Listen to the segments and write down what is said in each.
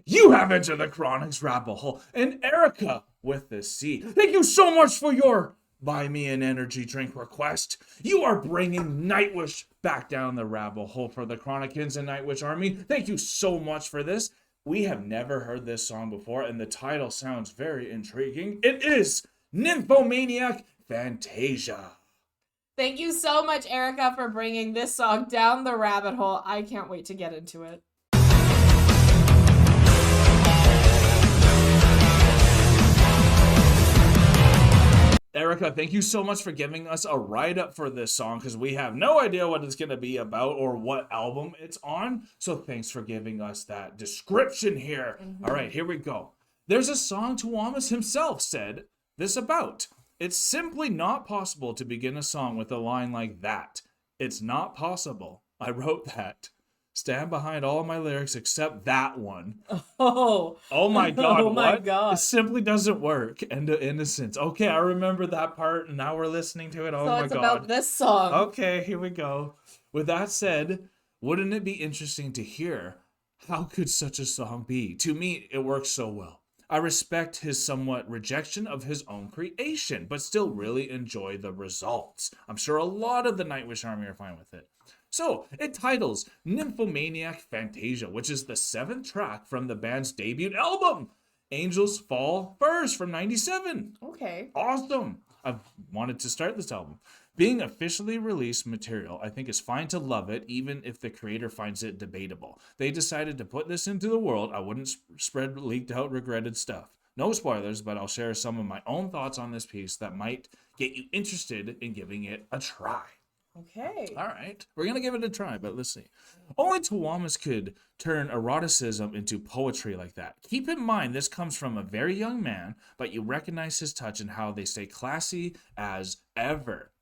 You have entered the Chronic's rabbit hole, and Erica with the C. Thank you so much for your buy me an energy drink request. You are bringing Nightwish back down the rabbit hole for the Chronicans and Nightwish Army. Thank you so much for this. We have never heard this song before, and the title sounds very intriguing. It is Nymphomaniac Fantasia. Thank you so much, Erica, for bringing this song down the rabbit hole. I can't wait to get into it. Erica, thank you so much for giving us a write-up for this song because we have no idea what it's going to be about or what album it's on. So thanks for giving us that description here. Mm-hmm. All right, here we go. There's a song Tuomas himself said this about. It's simply not possible to begin a song with a line like that. It's not possible. I wrote that. Stand behind all my lyrics except that one. Oh my God. Oh my God. It simply doesn't work. End of innocence. Okay, I remember that part, and now we're listening to it. Oh my God. So it's about this song. Okay, here we go. With that said, wouldn't it be interesting to hear how could such a song be? To me, it works so well. I respect his somewhat rejection of his own creation, but still really enjoy the results. I'm sure a lot of the Nightwish Army are fine with it. So, it titles Nymphomaniac Fantasia, which is the 7th track from the band's debut album, Angels Fall First from 97. Okay. Awesome. I've wanted to start this album. Being officially released material, I think is fine to love it, even if the creator finds it debatable. They decided to put this into the world. I wouldn't spread leaked out regretted stuff. No spoilers, but I'll share some of my own thoughts on this piece that might get you interested in giving it a try. Okay. All right. We're going to give it a try, but let's see. Only Tuomas could turn eroticism into poetry like that. Keep in mind, this comes from a very young man, but you recognize his touch and how they stay classy as ever.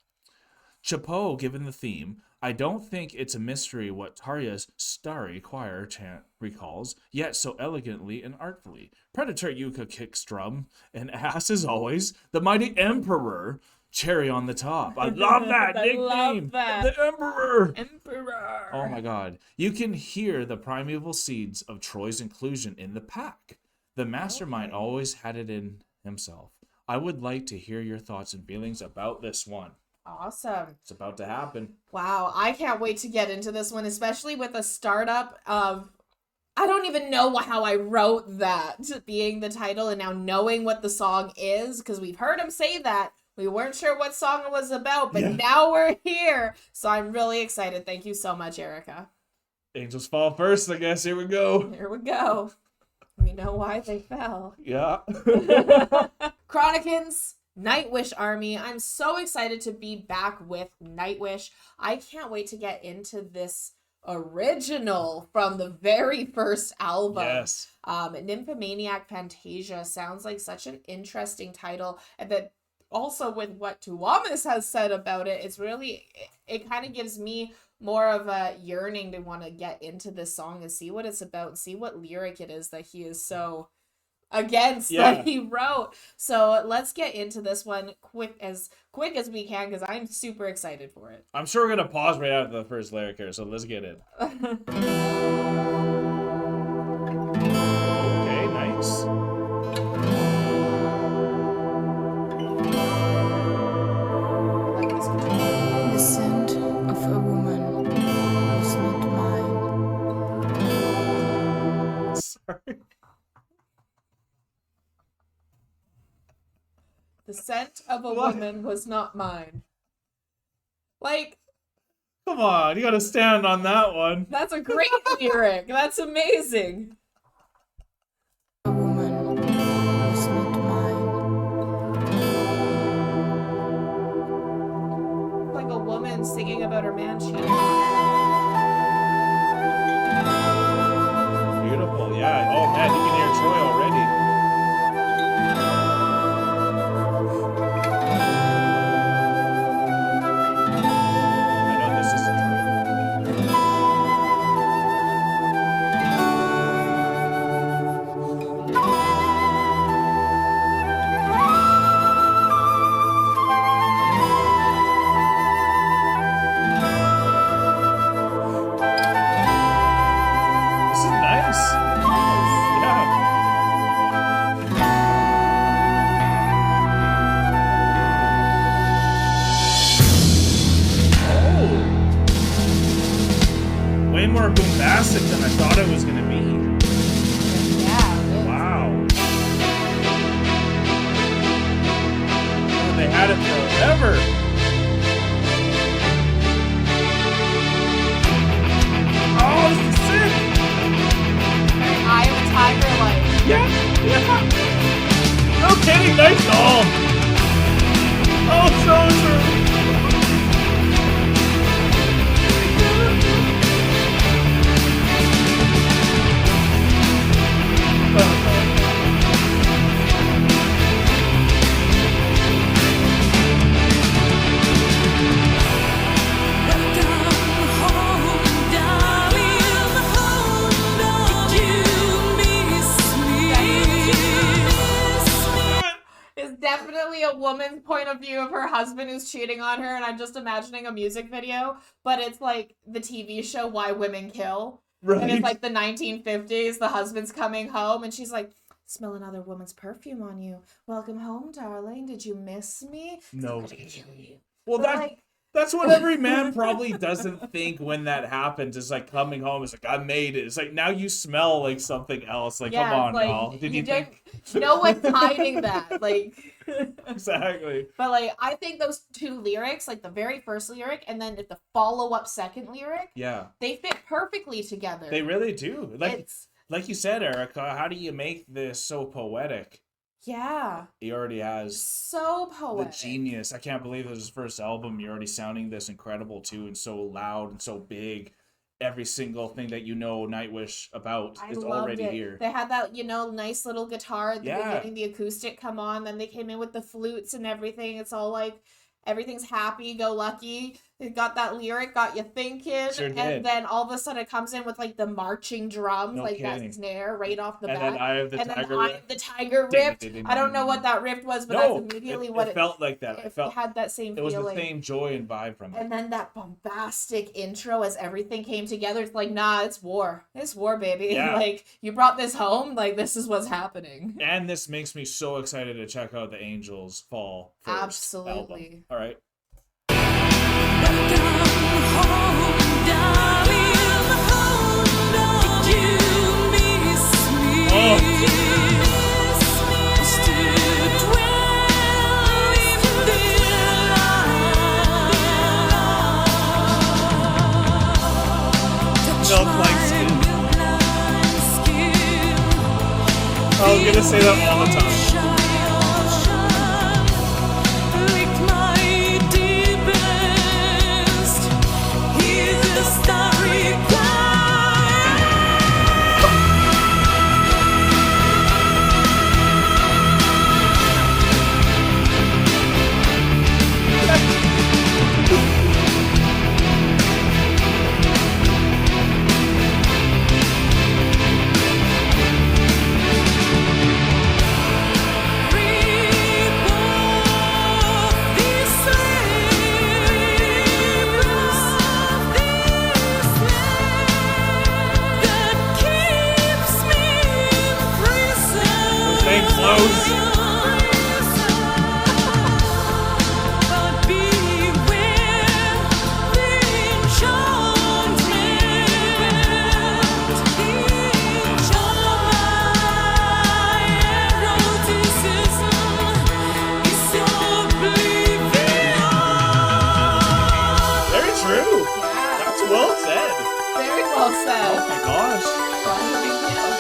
Chapeau, given the theme, I don't think it's a mystery what Tarja's starry choir chant recalls, yet so elegantly and artfully. Predator Yuka kicks drum, and ass as always, the mighty Emperor, cherry on the top. I love that nickname. Love that. The Emperor. Emperor. Oh my God. You can hear the primeval seeds of Troy's inclusion in the pack. The mastermind always had it in himself. I would like to hear your thoughts and feelings about this one. Awesome. It's about to happen. Wow, I can't wait to get into this one, especially with a startup of, I don't even know how I wrote that being the title and now knowing what the song is, because we've heard him say that. We weren't sure what song it was about, but now we're here. So I'm really excited. Thank you so much, Erica. Angels Fall First, I guess. Here we go. Here we go. We know why they fell. Yeah. Chronicans, Nightwish Army. I'm so excited to be back with Nightwish. I can't wait to get into this original from the very first album. Yes. Nymphomaniac Fantasia sounds like such an interesting title, and that also with what Tuomas has said about it, it's really, it kind of gives me more of a yearning to want to get into this song and see what it's about and see what lyric it is that he is so against that he wrote. So let's get into this one quick as we can, because I'm super excited for it. I'm sure we're going to pause right after the first lyric here, so let's get in. Okay, nice. The scent of a woman was not mine. Sorry. The scent of a woman was not mine. Like, come on, you gotta stand on that one. That's a great lyric. That's amazing. A woman was not mine. Like a woman singing about her man cheating. Beautiful, yeah. Oh man, you can hear Troy already. ever. Oh, this is sick. Eye of the Tiger, like. Yeah. No kidding, nice doll. Oh, so true. It's definitely a woman's point of view of her husband who's cheating on her, and I'm just imagining a music video, but it's like the TV show Why Women Kill. Right. And it's like the 1950s, the husband's coming home, and she's like, smell another woman's perfume on you. Welcome home, darling. Did you miss me? No. I'm gonna kill you. Well, But, that's what every man probably doesn't think when that happens. It's like coming home. It's like, I made it. It's like, now you smell like something else. Like, come on, like, y'all. Did you think? no one's hiding that. Like, Exactly. but like, I think those two lyrics, like the very first lyric and then the follow-up second lyric, Yeah. they fit perfectly together. They really do. It's Like you said, Erica, how do you make this so poetic? yeah, He already has so the poetic. genius. I can't believe it was his first album. You're already sounding this incredible too, and so loud and so big. Every single thing that you know Nightwish about I is loved already it. here. They had that, nice little guitar at the Yeah. beginning, the acoustic come on, then they came in with the flutes and everything. It's all like everything's happy, go lucky. It got that lyric, got you thinking, Sure did. and then all of a sudden it comes in with like the marching drums, No like kidding. that snare right off the And bat. then Eye of the and Tiger then Eye riff. of the Tiger ripped. I don't know what that. that riff was, but No, that's immediately it what felt like that. it had that same It was feeling. the same joy and vibe from it. And then that bombastic intro as everything came together. It's like, nah, it's war. It's war, baby. Yeah. Like, you brought this home. Like, this is what's happening. And this makes me so excited to check out the Angels Fall first Absolutely. album. All right. Milk like skin. I was gonna say that all the time.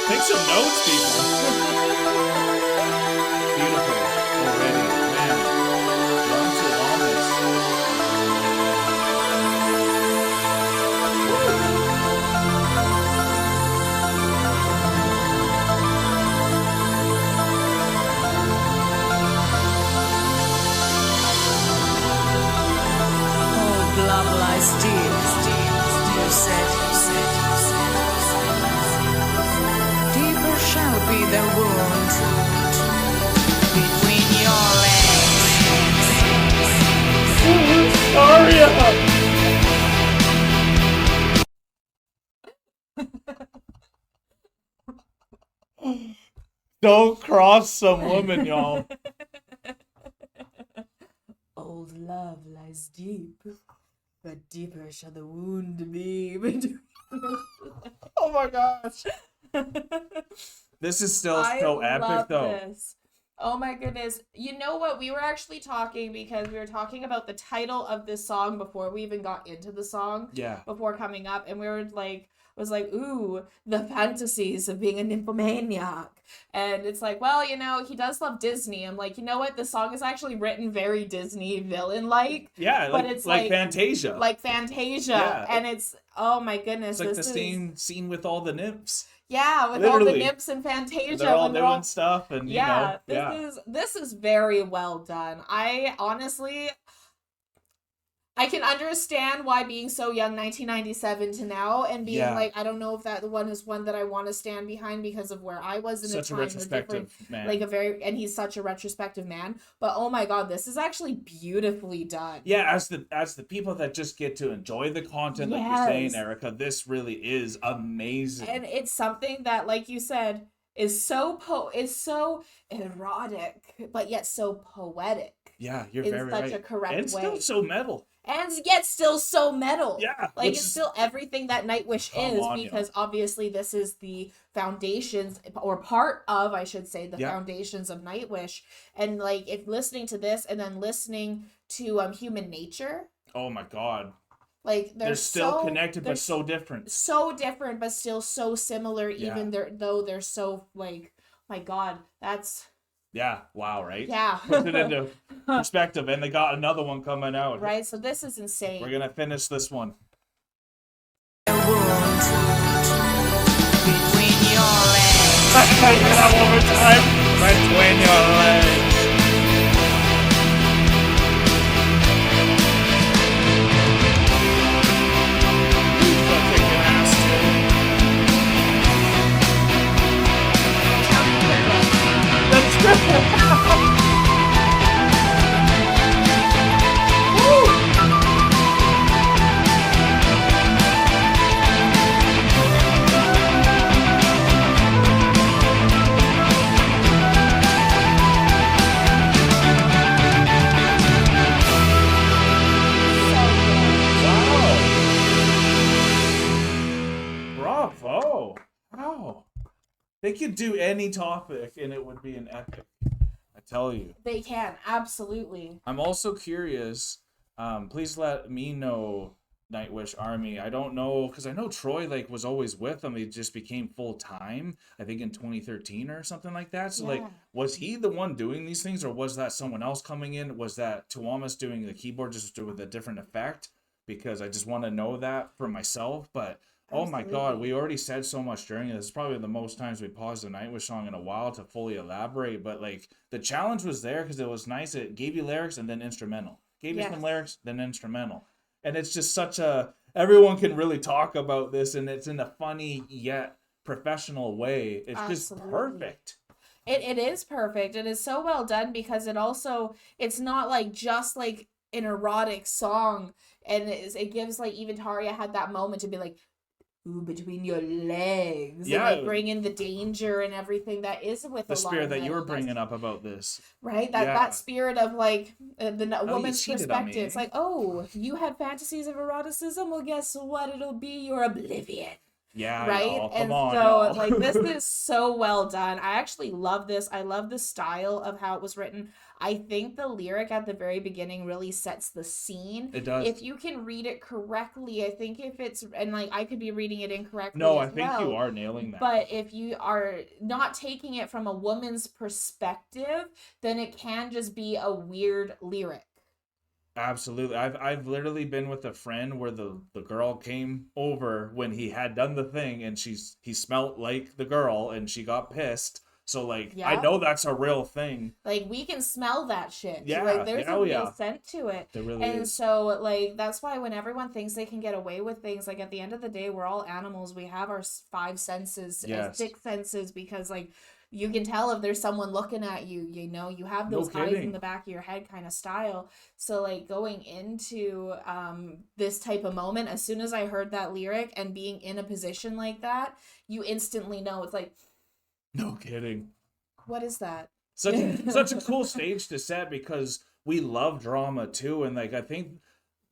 Take some notes, people. Beautiful already. Man, run to Llamas. Oh, love lies deep, you said. Deeper shall be the wound between your legs. Aria! Don't cross some woman, y'all. Old love lies deep, but deeper shall the wound be. Oh my gosh. This is still so epic, though. This. Oh my goodness. You know what? We were actually talking because we were talking about the title of this song before we even got into the song. Yeah. Before coming up. And we were like, was like, ooh, the fantasies of being a nymphomaniac. And it's like, well, you know, he does love Disney. I'm like, you know what? The song is actually written very Disney villain-like. Yeah, but like, it's like Fantasia. Like Fantasia. Yeah. And it's, oh my goodness. It's like the same scene with all the nymphs. Yeah, with Literally. all the nymphs and Fantasia. They're all doing stuff, and this is very well done. I honestly, I can understand why being so young, 1997 to now, and being like, I don't know if that one is one that I want to stand behind because of where I was in such a retrospective man. Like and he's such a retrospective man. But oh my god, this is actually beautifully done. Yeah, as the people that just get to enjoy the content, like you're saying, Erica, this really is amazing. And it's something that, like you said, is so erotic, but yet so poetic. Yeah, you're very right. In such a correct way. And still so metal. And yet still so metal. Yeah. Like, it's still everything that Nightwish is, because obviously this is the foundations, or part of, I should say, the foundations of Nightwish. And, like, if listening to this and then listening to Human Nature. Oh my god. Like, they're still connected, but so different. So different, but still so similar, even though they're so, like, my god, that's... Yeah, wow, right? Yeah. Puts it into perspective, and they got another one coming out. Right, so this is insane. We're gonna finish this one. Between your legs. That one more time. Between your legs. Bravo! Wow. They could do any topic and it would be an epic. I tell you. They can, absolutely. I'm also curious. Please let me know, Nightwish Army. I don't know, because I know Troy was always with them. He just became full time, I think in 2013 or something like that. So was he the one doing these things, or was that someone else coming in? Was that Tuomas doing the keyboard just with a different effect? Because I just want to know that for myself. But oh my god, we already said so much during this. It's probably the most times we paused a Nightwish song in a while to fully elaborate. But the challenge was there because it was nice. It gave you lyrics and then instrumental. Gave you some lyrics, then instrumental. And it's just such a... Everyone can really talk about this, and it's in a funny yet professional way. It's just perfect. It is perfect. It is so well done because it's not just an erotic song. And it gives, even Taria had that moment to be like, ooh, between your legs. Yeah. And bring in the danger and everything that is with the spirit that you were bringing up about this. Right? That spirit of the woman's perspective. It's like, oh, you had fantasies of eroticism? Well, guess what? It'll be your oblivion. Yeah, right? Y'all. And so this is so well done. I actually love this. I love the style of how it was written. I think the lyric at the very beginning really sets the scene. It does. If you can read it correctly, I think if it's, and I could be reading it incorrectly. No, I think you are nailing that. But if you are not taking it from a woman's perspective, then it can just be a weird lyric. Absolutely. I've literally been with a friend where the girl came over when he had done the thing, and he smelt like the girl and she got pissed. So I know that's a real thing. We can smell that shit. Yeah. There's a real scent to it. There really and is. So that's why when everyone thinks they can get away with things, at the end of the day, we're all animals. We have our five senses, sixth senses, because you can tell if there's someone looking at you, you have those eyes in the back of your head kind of style. So going into this type of moment, as soon as I heard that lyric and being in a position like that, you instantly know it's like, no kidding. What is that? Such a cool stage to set, because we love drama too, and I think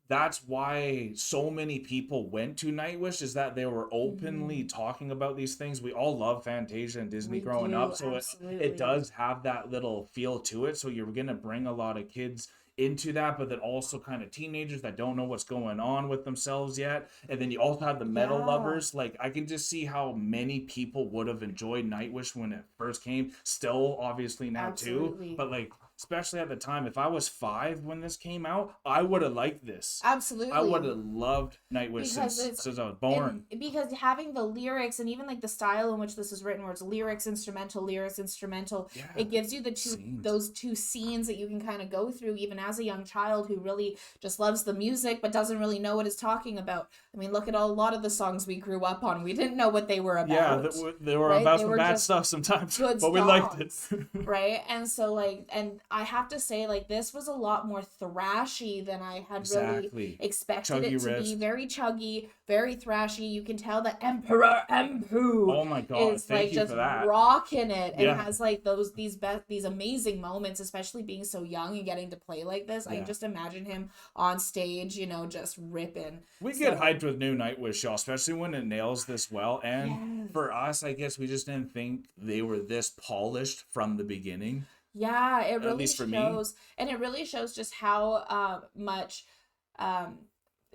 that's why so many people went to Nightwish, is that they were openly talking about these things. We all love Fantasia and Disney We growing do, up, so it absolutely. does have that little feel to it. So you're gonna bring a lot of kids into that, but then also kind of teenagers that don't know what's going on with themselves yet. And then you also have the metal Yeah. lovers. Like, I can just see how many people would have enjoyed Nightwish when it first came. Still, obviously now Absolutely. too, but like, especially at the time, if I was 5 when this came out, I would have liked this. Absolutely. I would have loved Nightwish since I was born. And because having the lyrics and even like the style in which this is written, where it's lyrics instrumental, Yeah. it gives you Scenes. those two scenes that you can kind of go through even as a young child who really just loves the music but doesn't really know what it's talking about. I mean, look at a lot of the songs we grew up on. We didn't know what they were about. Yeah, they were right? about They some were bad just stuff sometimes, good but we liked it. right? And so like, and I have to say, like, this was a lot more thrashy than I had really Exactly. expected Chuggy it to riffs. be. Very chuggy, very thrashy. You can tell that Emperor Empu Oh my god, is thank like you just for that. rocking it and Yeah. has like these amazing moments, especially being so young and getting to play like this. I Yeah. can just imagine him on stage, you know, just ripping. We get So- hyped with new Nightwish, y'all, especially when it nails this well. And Yes. for us, I guess we just didn't think they were this polished from the beginning. Yeah, it really least for me. shows, and it really shows just how much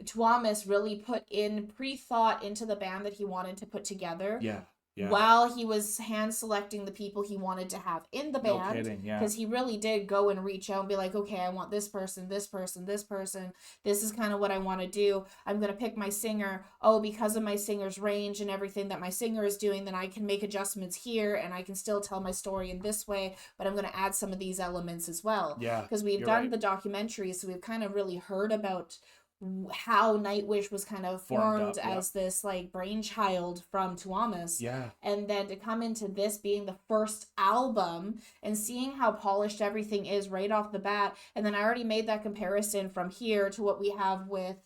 Tuomas really put in pre-thought into the band that he wanted to put together. Yeah. Yeah. While he was hand selecting the people he wanted to have in the No band. kidding, yeah. Because he really did go and reach out and be like, okay, I want this person, this person, this person. This is kind of what I want to do. I'm going to pick my singer. Oh, because of my singer's range and everything that my singer is doing, then I can make adjustments here and I can still tell my story in this way, but I'm going to add some of these elements as well. Yeah, Because we've you're done right. the documentary, so we've kind of really heard about how Nightwish was kind of Formed formed up, yeah. as this like brainchild from Tuomas. Yeah. And then to come into this being the first album and seeing how polished everything is right off the bat. And then I already made that comparison from here to what we have with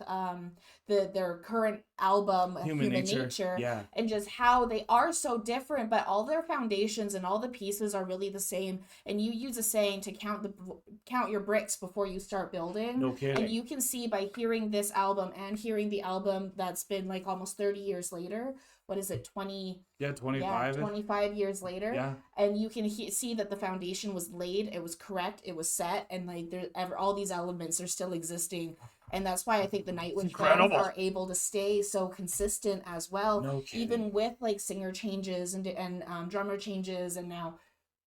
their current album, Human Human Nature. Nature. Yeah. And just how they are so different, but all their foundations and all the pieces are really the same. And you use a saying to count your bricks before you start building. No kidding. And you can see by hearing this album and hearing the album that's been like almost 30 years later. What is it, 20? Yeah, 25. 25 years later. Yeah. And you can see that the foundation was laid, it was correct, it was set, and like all these elements are still existing. And that's why I think the Nightwish fans Incredible. are able to stay so consistent as well. No kidding. Even with like singer changes and drummer changes and now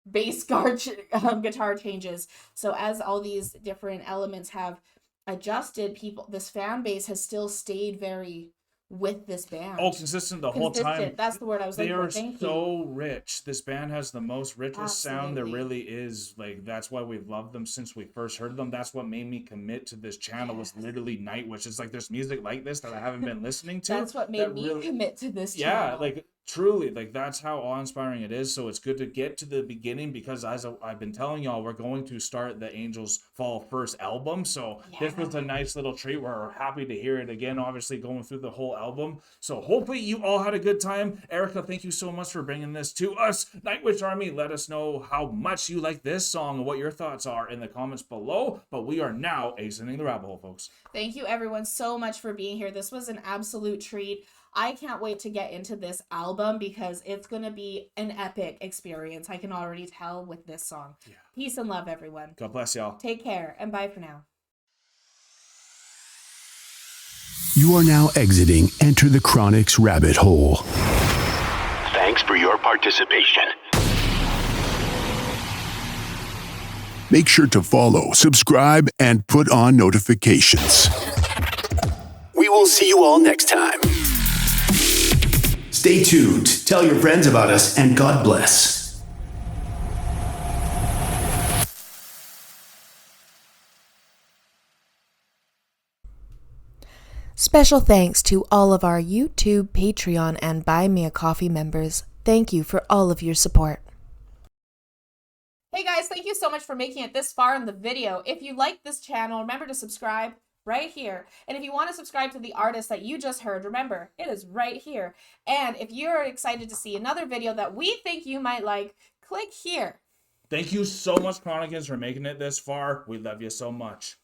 bass guitar changes. So as all these different elements have adjusted, this fan base has still stayed very with this band. Oh, consistent the whole time. That's the word I was They looking for. are Thank you. so rich. This band has the most richest sound there Absolutely. really is. Like, that's why we've loved them since we first heard them. That's what made me commit to this channel was literally Nightwish. It's like there's music like this that I haven't been listening to. That's what made me really- commit to this Yeah, channel. like truly, like that's how awe-inspiring it is. So it's good to get to the beginning because as I've been telling y'all, we're going to start the Angels Fall first album. So this was a nice little treat. We're happy to hear it again, obviously going through the whole album. So hopefully you all had a good time. Erica, thank you so much for bringing this to us. Nightwish Army, let us know how much you like this song and what your thoughts are in the comments below. But we are now exiting the rabbit hole, folks. Thank you everyone so much for being here. This was an absolute treat. I can't wait to get into this album because it's going to be an epic experience. I can already tell with this song. Yeah. Peace and love, everyone. God bless y'all. Take care and bye for now. You are now exiting Enter the Chronic's rabbit hole. Thanks for your participation. Make sure to follow, subscribe, and put on notifications. We will see you all next time. Stay tuned, tell your friends about us, and God bless. Special thanks to all of our YouTube, Patreon, and Buy Me a Coffee members. Thank you for all of your support. Hey guys, thank you so much for making it this far in the video. If you like this channel, remember to subscribe right here. And if you want to subscribe to the artist that you just heard, remember, it is right here. And if you're excited to see another video that we think you might like, click here. Thank you so much, Chronicans, for making it this far. We love you so much.